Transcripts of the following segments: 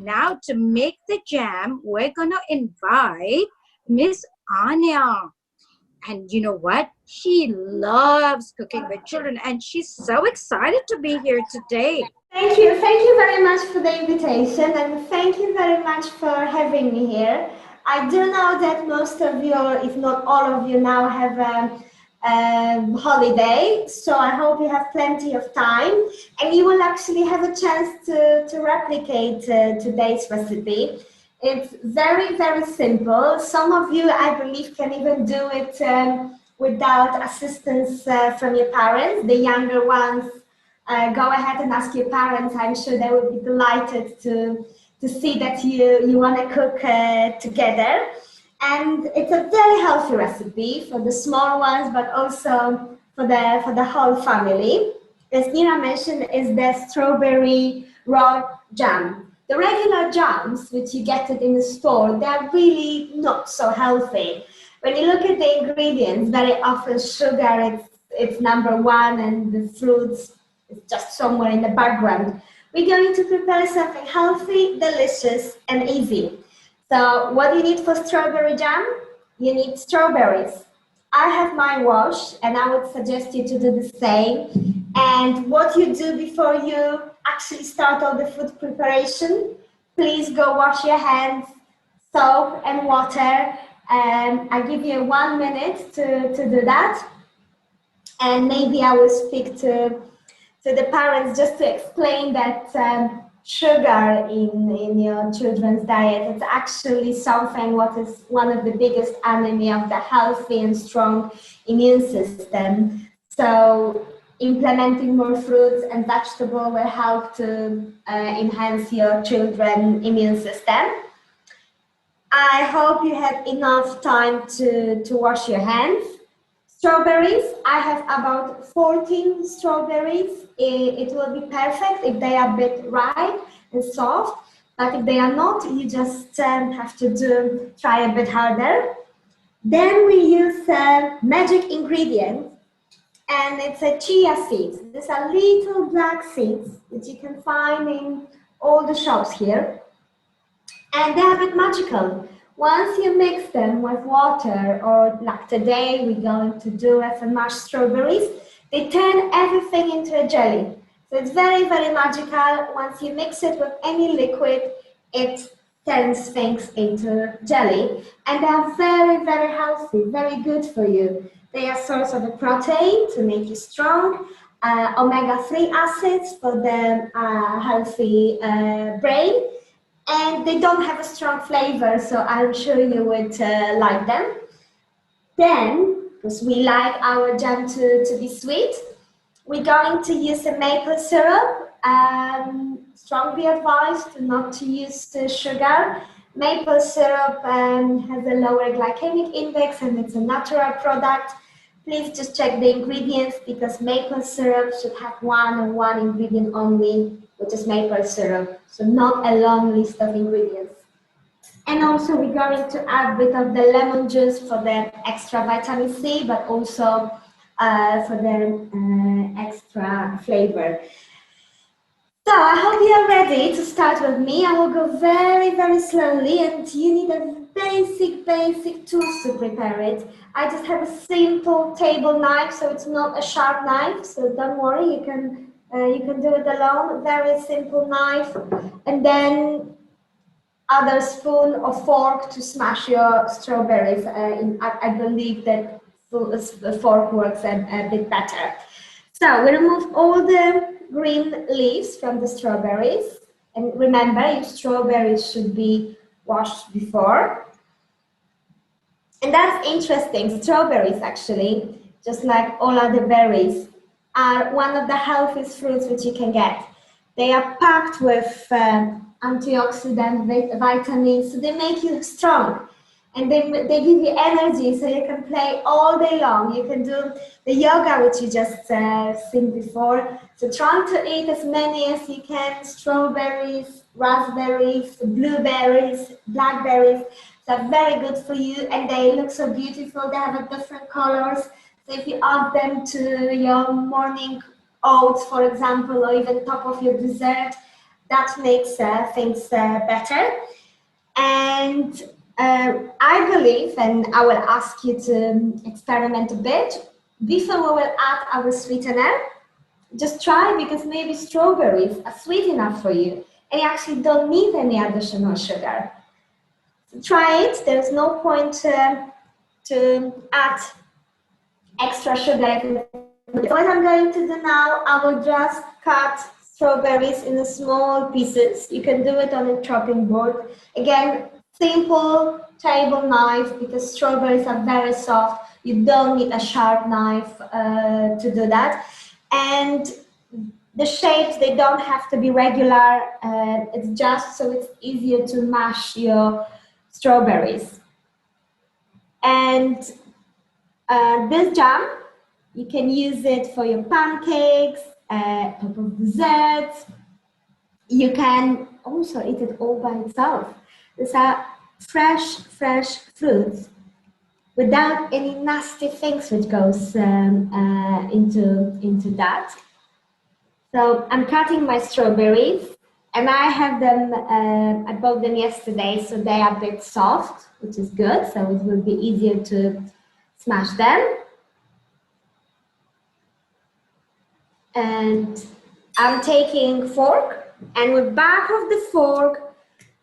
Now to make the jam, we're going to invite Miss Anya. And you know what? She loves cooking with children and she's so excited to be here today. Thank you. Thank you very much for the invitation and thank you very much for having me here. I do know that most of you, or if not all of you, now have a holiday, so I hope you have plenty of time and you will actually have a chance to replicate today's recipe. It's very, very simple. Some of you, I believe, can even do it without assistance from your parents. The younger ones, go ahead and ask your parents. I'm sure they will be delighted to see that you want to cook together. And it's a very healthy recipe for the small ones, but also for the whole family. As Nina mentioned, is the strawberry raw jam. The regular jams, which you get it in the store, they're really not so healthy. When you look at the ingredients, very often sugar it's number one, and the fruits is just somewhere in the background. We're going to prepare something healthy, delicious, and easy. So what do you need for strawberry jam? You need strawberries. I have mine washed, and I would suggest you to do the same. And what you do before you actually start all the food preparation, please go wash your hands, soap and water. I give you 1 minute to do that. And maybe I will speak to the parents just to explain that sugar in your children's diet is actually something what is one of the biggest enemy of the healthy and strong immune system. So implementing more fruits and vegetables will help to enhance your children's immune system. I hope you had enough time to wash your hands. Strawberries, I have about 14 strawberries. It will be perfect if they are a bit ripe and soft, but if they are not, you just have to try a bit harder. Then we use magic ingredient, and it's a chia seeds. These are little black seeds that you can find in all the shops here, and they're a bit magical. Once you mix them with water, or like today we're going to do as a mashed strawberries, they turn everything into a jelly. So it's very, very magical. Once you mix it with any liquid, it turns things into jelly. And they are very, very healthy, very good for you. They are a source of a protein to make you strong, omega-3 acids for the healthy brain. And they don't have a strong flavor, so I'm sure you would like them. Then, because we like our jam to be sweet, we're going to use a maple syrup. Strongly advised not to use the sugar. Maple syrup has a lower glycemic index and it's a natural product. Please just check the ingredients, because maple syrup should have one ingredient only, which is maple syrup, so not a long list of ingredients. And also we're going to add a bit of the lemon juice for the extra vitamin C, but also for the extra flavor. So I hope you are ready to start with me. I will go very, very slowly, and you need a basic tools to prepare it. I just have a simple table knife, so it's not a sharp knife, so don't worry, you can do it alone. Very simple knife, and then other spoon or fork to smash your strawberries. I believe that the fork works a bit better. So we remove all the green leaves from the strawberries, and remember, your strawberries should be washed before. And that's interesting. Strawberries, actually, just like all other berries, are one of the healthiest fruits which you can get. They are packed with antioxidant vitamins, so they make you strong. And they give you energy, so you can play all day long. You can do the yoga, which you just seen before. So trying to eat as many as you can: strawberries, raspberries, blueberries, blackberries. They're very good for you, and they look so beautiful. They have different colors. So if you add them to your morning oats, for example, or even top of your dessert, That makes things better. And I believe, and I will ask you to experiment a bit, before we will add our sweetener, just try, because maybe strawberries are sweet enough for you and you actually don't need any additional sugar. So try it. There's no point to add extra sugar. So what I'm going to do now, I will just cut strawberries in small pieces. You can do it on a chopping board. Again, simple table knife, because strawberries are very soft. You don't need a sharp knife to do that. And the shapes, they don't have to be regular. It's just so it's easier to mash your strawberries. And this jam, you can use it for your pancakes, top of desserts. You can also eat it all by itself. These are fresh fruits without any nasty things which goes into that. So I'm cutting my strawberries, and I have them, I bought them yesterday, so they are a bit soft, which is good, so it will be easier to smash them. And I'm taking fork, and with back of the fork,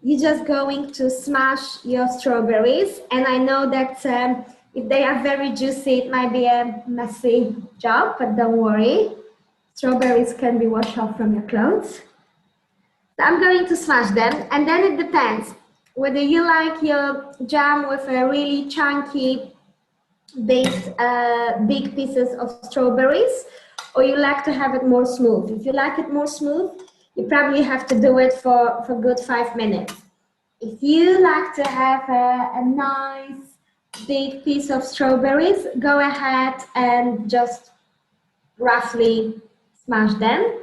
you're just going to smash your strawberries. And I know that if they are very juicy, it might be a messy job, but don't worry. Strawberries can be washed off from your clothes. So I'm going to smash them, and then it depends whether you like your jam with a really chunky, big pieces of strawberries, or you like to have it more smooth. If you like it more smooth, you probably have to do it for a good 5 minutes. If you like to have a nice big piece of strawberries, go ahead and just roughly smash them.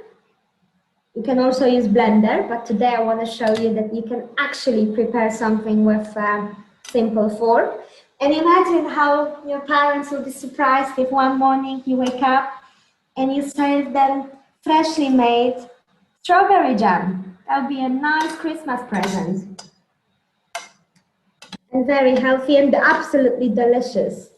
You can also use blender, but today I want to show you that you can actually prepare something with a simple fork. And imagine how your parents will be surprised if one morning you wake up and you serve them freshly made strawberry jam. That would be a nice Christmas present. And very healthy and absolutely delicious.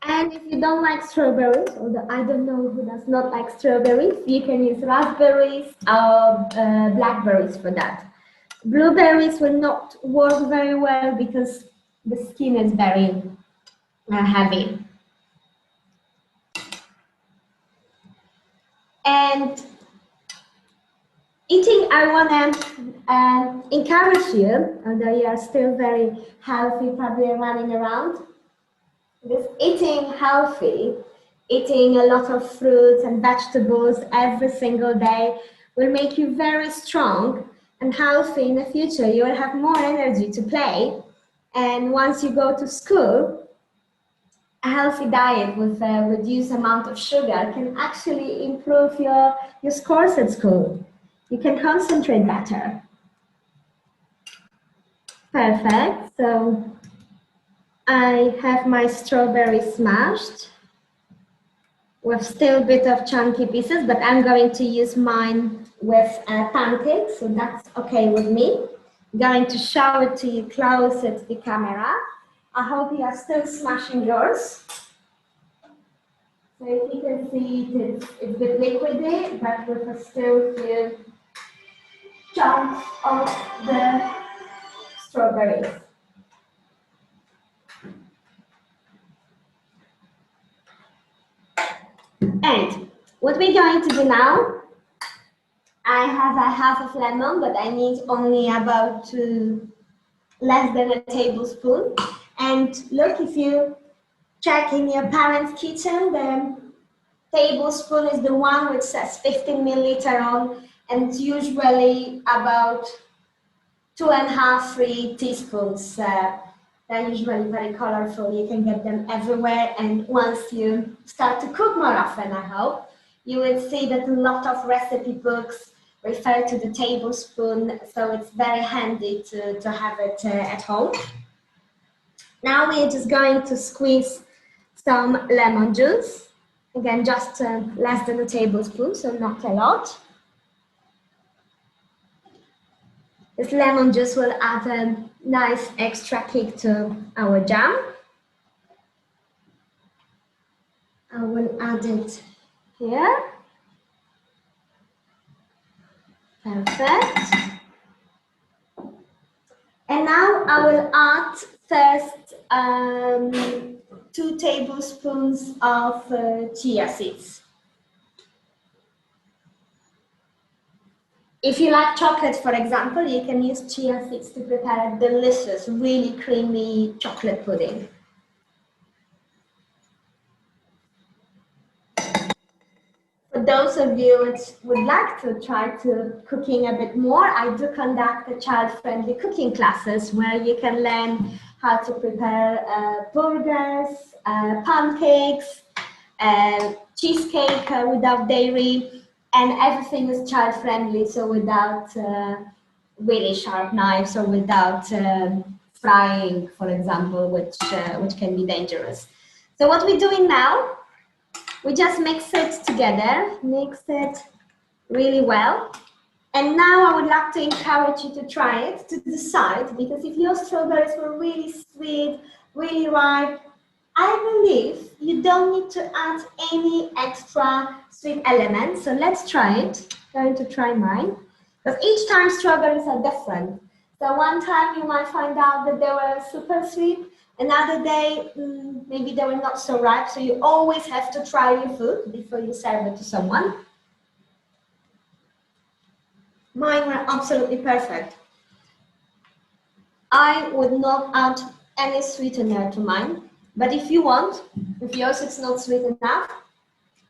And if you don't like strawberries, although I don't know who does not like strawberries, you can use raspberries or blackberries for that. Blueberries will not work very well because the skin is very heavy. And eating, I want to encourage you, although you are still very healthy, probably running around, this eating healthy, eating a lot of fruits and vegetables every single day will make you very strong and healthy in the future. You will have more energy to play. And once you go to school, a healthy diet with a reduced amount of sugar can actually improve your scores at school. You can concentrate better. Perfect. So I have my strawberry smashed with still a bit of chunky pieces, but I'm going to use mine with pancakes, so that's okay with me. I'm going to show it to you closer to the camera. I hope you are still smashing yours. So if you can see it's a bit liquidy, but with a still few chunks of the strawberries. And what we're going to do now, I have a half of lemon, but I need only about less than a tablespoon. And look, if you check in your parents' kitchen, the tablespoon is the one which says 15 milliliter on, and it's usually about 2.5, 3 teaspoons. They're usually very colorful. You can get them everywhere. And once you start to cook more often, I hope, you will see that a lot of recipe books refer to the tablespoon. So it's very handy to have it at home. Now we're just going to squeeze some lemon juice. Again, just less than a tablespoon, so not a lot. This lemon juice will add a nice extra kick to our jam. I will add it here. Perfect. And now I will add first 2 tablespoons of chia seeds. If you like chocolate, for example, you can use chia seeds to prepare a delicious, really creamy chocolate pudding. For those of you which would like to try to cooking a bit more, I do conduct a child-friendly cooking classes where you can learn how to prepare burgers, pancakes, cheesecake without dairy, and everything is child-friendly, so without really sharp knives or without frying, for example, which can be dangerous. So what we're doing now, we just mix it together, mix it really well. And now I would like to encourage you to try it, to decide, because if your strawberries were really sweet, really ripe, I believe you don't need to add any extra sweet elements. So let's try it. I'm going to try mine. Because each time strawberries are different. So one time you might find out that they were super sweet. Another day, maybe they were not so ripe. So you always have to try your food before you serve it to someone. Mine were absolutely perfect. I would not add any sweetener to mine. But if you want, if yours is not sweet enough,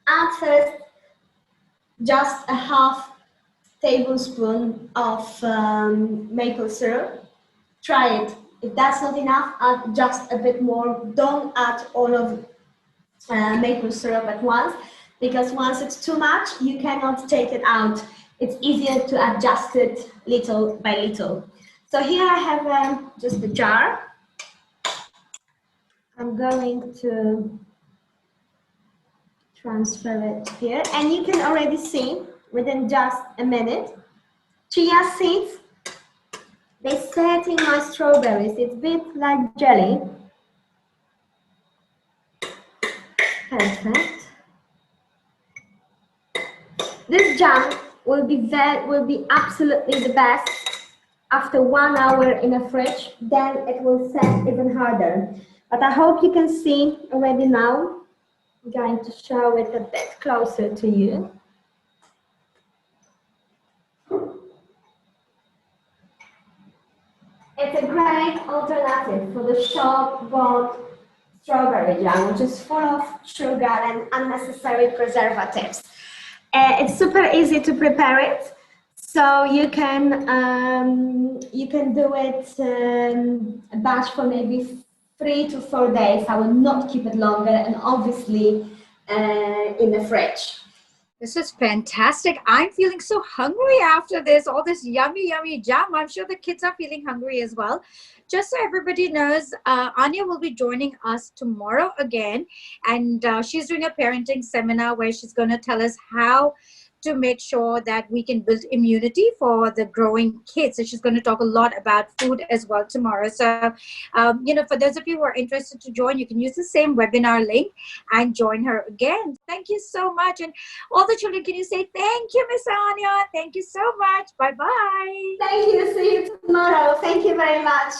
add first just a half tablespoon of maple syrup. Try it. If that's not enough, add just a bit more. Don't add all of maple syrup at once, because once it's too much, you cannot take it out. It's easier to adjust it little by little. So here I have just a jar. I'm going to transfer it here, and you can already see within just a minute, chia seeds, they set in my strawberries. It's a bit like jelly. Perfect. This jam will be absolutely the best after 1 hour in a fridge. Then it will set even harder. But I hope you can see already now. I'm going to show it a bit closer to you. It's a great alternative for the shop-bought strawberry jam, which is full of sugar and unnecessary preservatives. It's super easy to prepare it, so you can do it a batch for maybe 3 to 4 days. I will not keep it longer, and obviously in the fridge. This is fantastic. I'm feeling so hungry after this, all this yummy, yummy jam. I'm sure the kids are feeling hungry as well. Just so everybody knows, Anya will be joining us tomorrow again. And she's doing a parenting seminar where she's going to tell us how to make sure that we can build immunity for the growing kids. So she's going to talk a lot about food as well tomorrow. So, for those of you who are interested to join, you can use the same webinar link and join her again. Thank you so much. And all the children, can you say thank you, Miss Anya? Thank you so much. Bye-bye. Thank you. See you tomorrow. Thank you very much.